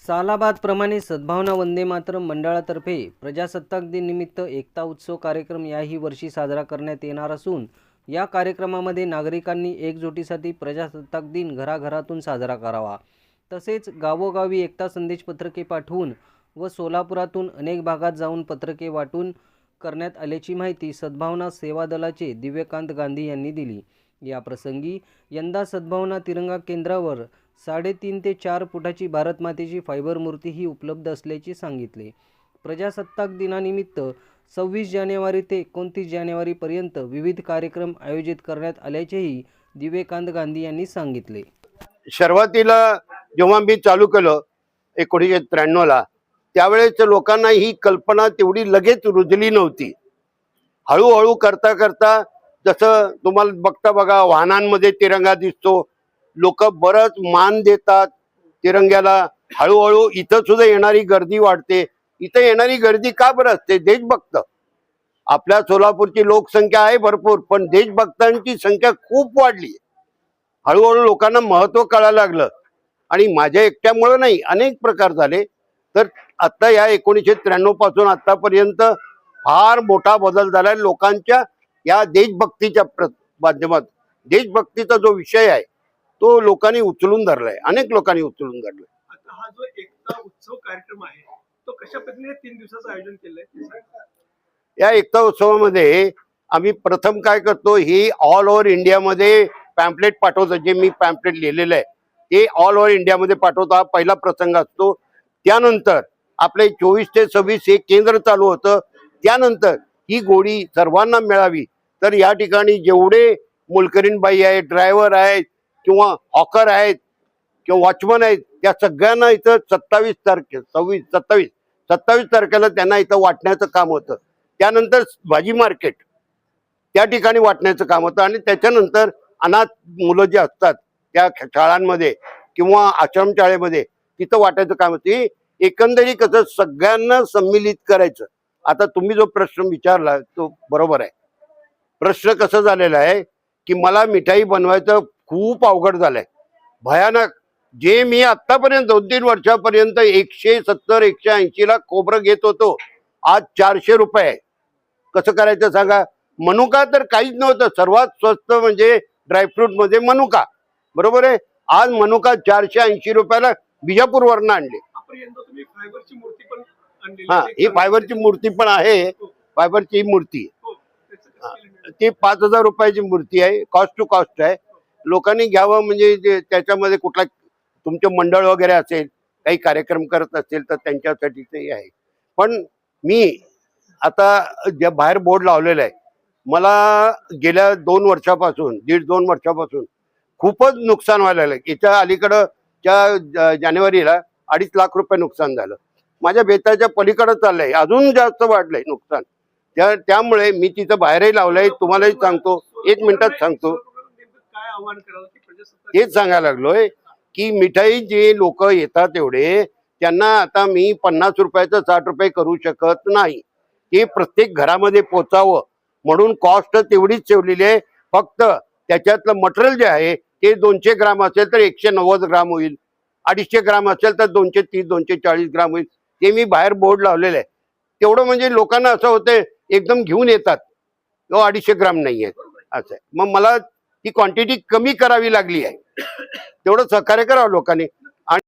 सालाबाद प्रमाणे सद्भावना वंदे मातरम मंडळातर्फे प्रजासत्ताक दिन निमित्त एकता उत्सव कार्यक्रम याही वर्षी साजरा करण्यात येणार असून या कार्यक्रमामध्ये नागरिकांनी एकजुटीसाठी प्रजासत्ताक दिन घराघरातून साजरा करावा, तसेच गावोगावी एकता संदेश पत्रके पाठवून व सोलापुरातून अनेक भागात जाऊन पत्रके वाटून करण्यात आल्याची माहिती सद्भावना सेवा दलाचे दिव्यकांत गांधी यांनी दिली। या प्रसंगी यंदा सद्भावना तिरंगा केंद्रावर 3.5 ते 4 फुटाची भारत मातेची फायबर मूर्तीही उपलब्ध असल्याचे सांगितले। प्रजासत्ताक दिनानिमित्त 26 जानेवारी ते 29 जानेवारीपर्यंत विविध कार्यक्रम आयोजित करण्यात आल्याचेही दिव्यकांत गांधी यांनी सांगितले। सुरुवातीला जेव्हा मी चालू केलं 1993 ला, त्यावेळेस लोकांना ही कल्पना तेवढी लगेच रुजली नव्हती। हळूहळू करता करता जसं तुम्हाला बघता बघा वाहनांमध्ये तिरंगा दिसतो, लोक बरंच मान देतात तिरंग्याला। हळूहळू इथं सुद्धा येणारी गर्दी वाढते। इथं येणारी गर्दी का बरं असते? देशभक्त। आपल्या सोलापूरची लोकसंख्या आहे भरपूर, पण देशभक्तांची संख्या खूप वाढली। हळूहळू लोकांना महत्व कळायला लागलं आणि माझ्या एकट्यामुळे नाही, अनेक प्रकार झाले। तर आता या 1993 पासून आतापर्यंत फार मोठा बदल झालाय लोकांच्या या देशभक्तीच्या माध्यमात। देशभक्तीचा जो विषय आहे तो लोकांनी उचलून धरलाय, अनेक लोकांनी उचलून धरलाय। आता हा जो एकता उत्सव कार्यक्रम आहे तो कशा पद्धतीने 3 दिवसाचं आयोजन केलंय? या एकता उत्सवामध्ये आम्ही प्रथम काय करतो, ही ऑल ओव्हर इंडियामध्ये पॅम्पलेट पाठवतो। जे मी पॅम्पलेट लिहिलेलं आहे ते ऑल ओव्हर इंडियामध्ये पाठवतो, हा पहिला प्रसंग असतो। त्यानंतर आपले 24 ते 26 हे केंद्र चालू होतं। त्यानंतर ही गोडी सर्वांना मिळावी तर या ठिकाणी जेवढे मोलकरीणबाई आहेत, ड्रायव्हर आहेत किंवा हॉकर आहेत किंवा वॉचमन आहेत, त्या सगळ्यांना इथं 27 तारखेला त्यांना इथं वाटण्याचं काम होतं। त्यानंतर भाजी मार्केट त्या ठिकाणी वाटण्याचं काम होतं आणि त्याच्यानंतर अनाथ मुलं जे असतात त्या शाळांमध्ये किंवा आश्रमशाळेमध्ये तिथं वाटायचं काम होतं। एकंदरीत कसं सगळ्यांना सम्मिलित करायचं। आता तुम्ही जो प्रश्न विचारला तो बरोबर आहे। प्रश्न कसं झालेला आहे की मला मिठाई बनवायचं खूप अवघड झालंय, भयानक। जे मी आतापर्यंत 2-3 वर्षापर्यंत 170-180 ला खोबरं घेत होतो, आज 400 रुपये आहे। कसं करायचं सांगा? मनुका तर काहीच नव्हतं, सर्वात स्वस्त म्हणजे ड्रायफ्रूट मध्ये मनुका, बरोबर आहे। आज मनुका 480 रुपयाला बिजापूरवरनं आणले। तुम्ही फायबरची मूर्ती पण आणली? हा, ही फायबरची मूर्ती पण आहे। फायबरची ही मूर्ती ती 5000 रुपयाची मूर्ती आहे, कॉस्ट टू कॉस्ट आहे। लोकांनी घ्यावं म्हणजे त्याच्यामध्ये कुठला तुमचे मंडळ वगैरे असेल, काही कार्यक्रम करत असेल तर त्यांच्यासाठी ते आहे। पण मी आता ज्या बाहेर बोर्ड लावलेला आहे, मला गेल्या 2 वर्षापासून 1.5-2 वर्षापासून खूपच नुकसान व्हायला लागलं। इथं अलीकडं जानेवारीला 2.5 लाख रुपये नुकसान झालं। माझ्या बेताच्या पलीकडे चाललंय, अजून जास्त वाढलंय नुकसान। त्यामुळे मी तिथं बाहेरही लावलंय, तुम्हालाही सांगतो, 1 मिनिटात सांगतो। काय आव्हान कराल की प्रजासत्ताक? हेच सांगायला लागलोय की मिठाई जे लोक येतात एवढे, त्यांना आता मी 50 रुपयाचं 60 रुपये करू शकत नाही। हे प्रत्येक घरामध्ये पोचावं म्हणून कॉस्ट तेवढीच ठेवलेली आहे। फक्त त्याच्यातलं मटेरियल जे आहे ते 200 ग्राम असेल तर 190 ग्राम होईल, 250 ग्राम असेल तर 230-240 ग्राम होईल। ते मी बाहेर बोर्ड लावलेलं आहे। तेवढं म्हणजे लोकांना असं होतंय एकदम घेऊन येतात, 250 ग्राम नाही आहे असं आहे। मग मला ती क्वांटिटी कमी करावी लागली आहे। तेवढं सहकार्य करावं लोकांनी।